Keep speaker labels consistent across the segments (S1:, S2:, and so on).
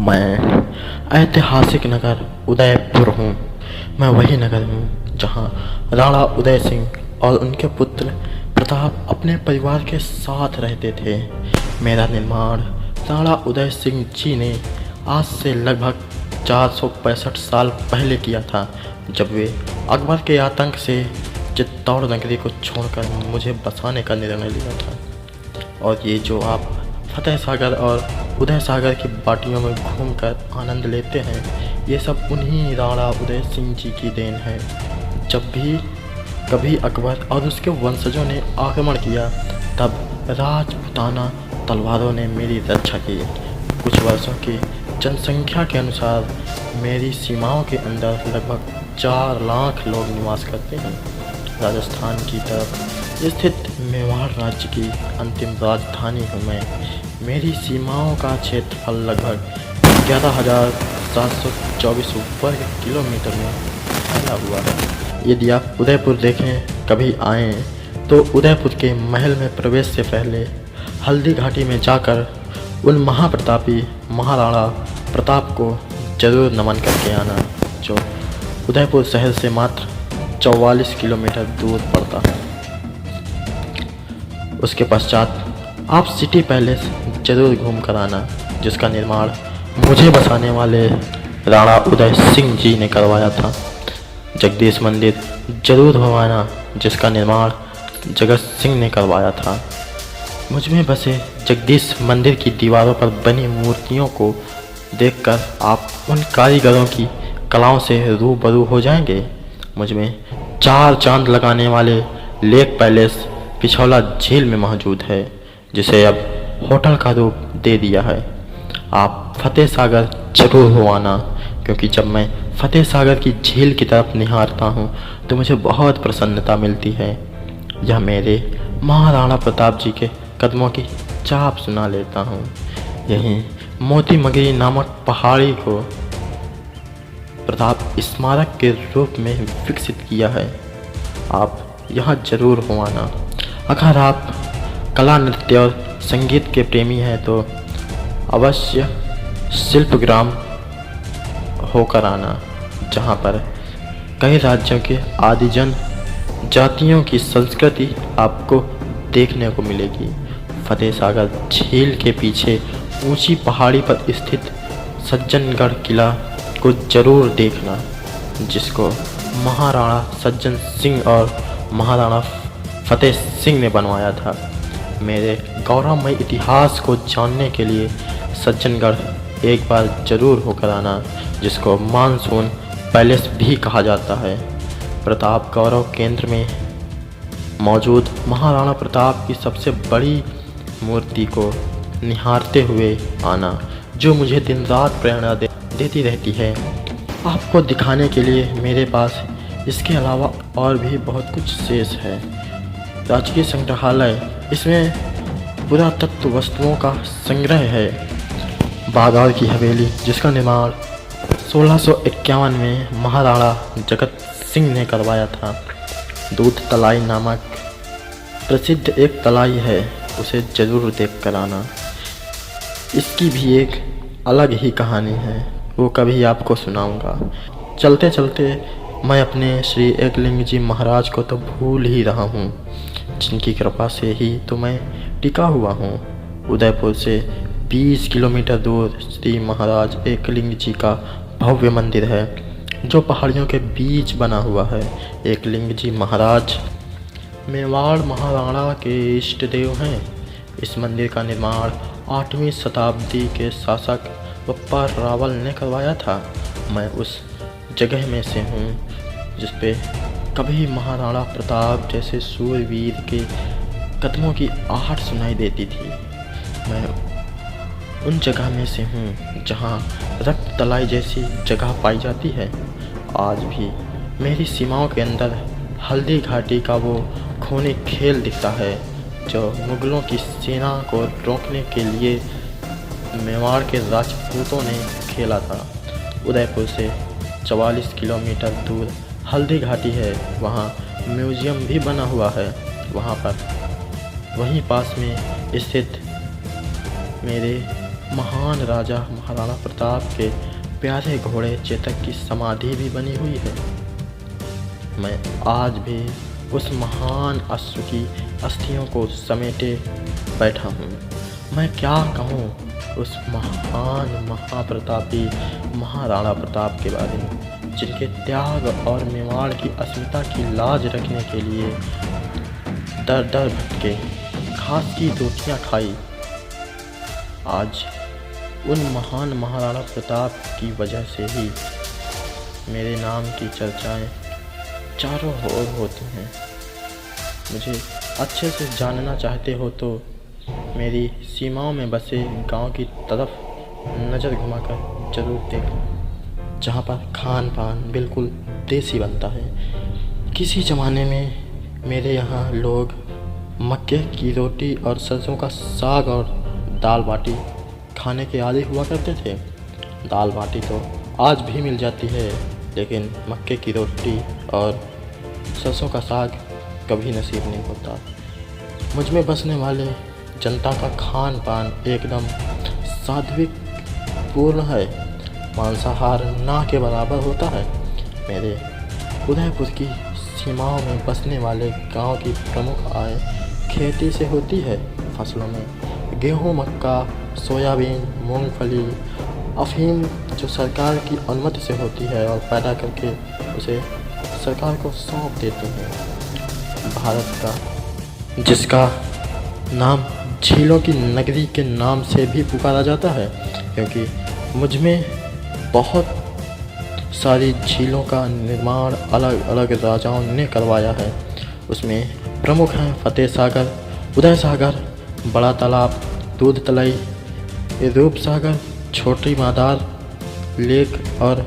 S1: मैं ऐतिहासिक नगर उदयपुर हूँ। मैं वही नगर हूँ जहाँ राणा उदय सिंह और उनके पुत्र प्रताप अपने परिवार के साथ रहते थे। मेरा निर्माण राणा उदय सिंह जी ने आज से लगभग 465 साल पहले किया था, जब वे अकबर के आतंक से चित्तौड़ नगरी को छोड़कर मुझे बसाने का निर्णय लिया था। और ये जो आप फतेह सागर और उदय सागर की बाटियों में घूमकर आनंद लेते हैं, ये सब उन्हीं राणा उदय सिंह जी की देन है। जब भी कभी अकबर और उसके वंशजों ने आक्रमण किया, तब राजपूताना तलवारों ने मेरी रक्षा की। कुछ वर्षों की जनसंख्या के अनुसार मेरी सीमाओं के अंदर लगभग 4 लाख लोग निवास करते हैं। राजस्थान की तरफ स्थित मेवाड़ राज्य की अंतिम राजधानी हूँ मैं। मेरी सीमाओं का क्षेत्रफल लगभग 11,724 वर्ग किलोमीटर में फैला हुआ है। यदि आप उदयपुर देखें कभी आएँ तो उदयपुर के महल में प्रवेश से पहले हल्दी घाटी में जाकर उन महाप्रतापी महाराणा प्रताप को जरूर नमन करके आना, जो उदयपुर शहर से मात्र 44 किलोमीटर दूर पड़ता है। उसके पश्चात आप सिटी पैलेस जरूर घूम कर आना, जिसका निर्माण मुझे बसाने वाले राणा उदय सिंह जी ने करवाया था। जगदीश मंदिर जरूर घुमाना, जिसका निर्माण जगत सिंह ने करवाया था। मुझ में बसे जगदीश मंदिर की दीवारों पर बनी मूर्तियों को देखकर आप उन कारीगरों की कलाओं से रूबरू हो जाएंगे। मुझ में 4 चांद लगाने वाले लेक पैलेस पिछौला झील में मौजूद है, जिसे अब होटल का रूप दे दिया है। आप फतेह सागर जरूर हो आना, क्योंकि जब मैं फतेह सागर की झील की तरफ निहारता हूँ तो मुझे बहुत प्रसन्नता मिलती है। यह मेरे महाराणा प्रताप जी के कदमों की चाप सुना लेता हूँ। यहीं मोती मगरी नामक पहाड़ी को प्रताप स्मारक के रूप में विकसित किया है। आप यहाँ जरूर हो आना। अगर आप कला, नृत्य और संगीत के प्रेमी हैं तो अवश्य शिल्पग्राम होकर आना, जहाँ पर कई राज्यों के आदिजन जातियों की संस्कृति आपको देखने को मिलेगी। फतेह सागर झील के पीछे ऊंची पहाड़ी पर स्थित सज्जनगढ़ किला को जरूर देखना, जिसको महाराणा सज्जन सिंह और महाराणा फतेह सिंह ने बनवाया था। मेरे गौरवमय इतिहास को जानने के लिए सज्जनगढ़ एक बार जरूर होकर आना, जिसको मानसून पैलेस भी कहा जाता है। प्रताप गौरव केंद्र में मौजूद महाराणा प्रताप की सबसे बड़ी मूर्ति को निहारते हुए आना, जो मुझे दिन रात प्रेरणा देती रहती है। आपको दिखाने के लिए मेरे पास इसके अलावा और भी बहुत कुछ शेष है। राजकीय संग्रहालय, इसमें पुरातत्व वस्तुओं का संग्रह है। बागौर की हवेली, जिसका निर्माण 1651 में महाराणा जगत सिंह ने करवाया था। दूध तलाई नामक प्रसिद्ध एक तलाई है, उसे जरूर देख कर आना। इसकी भी एक अलग ही कहानी है, वो कभी आपको सुनाऊंगा। चलते चलते मैं अपने श्री एकलिंग जी महाराज को तो भूल ही रहा हूँ, जिनकी कृपा से ही तो मैं टिका हुआ हूँ। उदयपुर से 20 किलोमीटर दूर श्री महाराज एकलिंग जी का भव्य मंदिर है, जो पहाड़ियों के बीच बना हुआ है। एकलिंग जी महाराज मेवाड़ महाराणा के इष्ट देव हैं। इस मंदिर का निर्माण 8वीं शताब्दी के शासक बप्पा रावल ने करवाया था। मैं उस जगह में से हूँ जिस पे कभी महाराणा प्रताप जैसे सूरवीर के कदमों की आहट सुनाई देती थी। मैं उन जगह में से हूँ जहाँ रक्त तलाई जैसी जगह पाई जाती है। आज भी मेरी सीमाओं के अंदर हल्दी घाटी का वो खूनी खेल दिखता है, जो मुगलों की सेना को रोकने के लिए मेवाड़ के राजपूतों ने खेला था। उदयपुर से 44 किलोमीटर दूर हल्दी घाटी है, वहाँ म्यूजियम भी बना हुआ है। वहाँ पर वहीं पास में स्थित मेरे महान राजा महाराणा प्रताप के प्यारे घोड़े चेतक की समाधि भी बनी हुई है। मैं आज भी उस महान अश्व की अस्थियों को समेटे बैठा हूँ। मैं क्या कहूँ उस महान महाप्रतापी महाराणा प्रताप के बारे में, जिनके त्याग और मेवाड़ की अस्मिता की लाज रखने के लिए दर दर भटके, घास की रोटियाँ खाई। आज उन महान महाराणा प्रताप की वजह से ही मेरे नाम की चर्चाएं चारों ओर होती हैं। मुझे अच्छे से जानना चाहते हो तो मेरी सीमाओं में बसे गांव की तरफ नज़र घुमाकर जरूर देखना, जहां पर खान पान बिल्कुल देसी बनता है। किसी ज़माने में मेरे यहाँ लोग मक्के की रोटी और सरसों का साग और दाल बाटी खाने के आदी हुआ करते थे। दाल बाटी तो आज भी मिल जाती है, लेकिन मक्के की रोटी और सरसों का साग कभी नसीब नहीं होता। मुझ में बसने वाले जनता का खान पान एकदम सात्विक पूर्ण है, मांसाहार ना के बराबर होता है। मेरे उदयपुर की सीमाओं में बसने वाले गांव की प्रमुख आय खेती से होती है। फसलों में गेहूं, मक्का, सोयाबीन, मूंगफली, अफीम जो सरकार की अनुमति से होती है और पैदा करके उसे सरकार को सौंप देते हैं। भारत का जिसका नाम झीलों की नगरी के नाम से भी पुकारा जाता है, क्योंकि मुझ में बहुत सारी झीलों का निर्माण अलग अलग राजाओं ने करवाया है। उसमें प्रमुख हैं फतेह सागर, उदय सागर, बड़ा तालाब, दूध तलाई, रूप सागर, छोटी मादार लेक और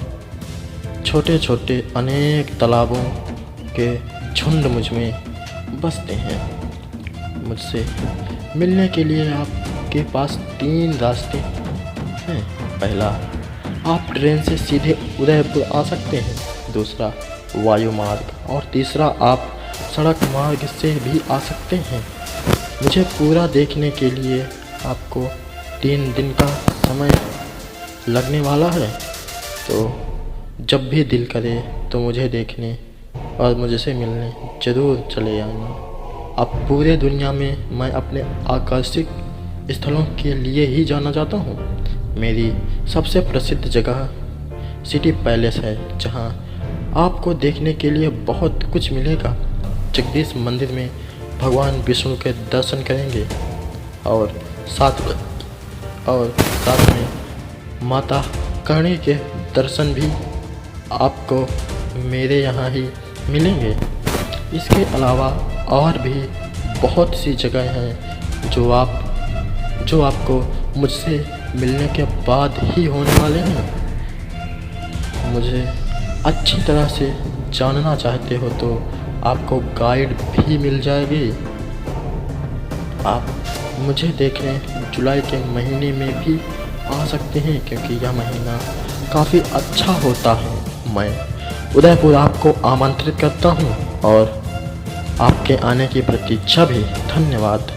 S1: छोटे छोटे अनेक तालाबों के झुंड मुझ में बसते हैं। मुझसे मिलने के लिए आपके पास 3 रास्ते हैं। पहला, आप ट्रेन से सीधे उदयपुर आ सकते हैं। दूसरा, वायु मार्ग। और तीसरा, आप सड़क मार्ग से भी आ सकते हैं। मुझे पूरा देखने के लिए आपको 3 दिन का समय लगने वाला है, तो जब भी दिल करे तो मुझे देखने और मुझसे मिलने ज़रूर चले आना। अब पूरे दुनिया में मैं अपने आकर्षक स्थलों के लिए ही जाना जाता हूँ। मेरी सबसे प्रसिद्ध जगह सिटी पैलेस है, जहाँ आपको देखने के लिए बहुत कुछ मिलेगा। जगदीश मंदिर में भगवान विष्णु के दर्शन करेंगे और साथ में माता कर्णी के दर्शन भी आपको मेरे यहाँ ही मिलेंगे। इसके अलावा और भी बहुत सी जगह हैं जो आपको मुझसे मिलने के बाद ही होने वाले हैं। मुझे अच्छी तरह से जानना चाहते हो तो आपको गाइड भी मिल जाएगी। आप मुझे देखने जुलाई के महीने में भी आ सकते हैं, क्योंकि यह महीना काफ़ी अच्छा होता है। मैं उदयपुर आपको आमंत्रित करता हूँ और आपके आने की प्रतीक्षा भी। धन्यवाद।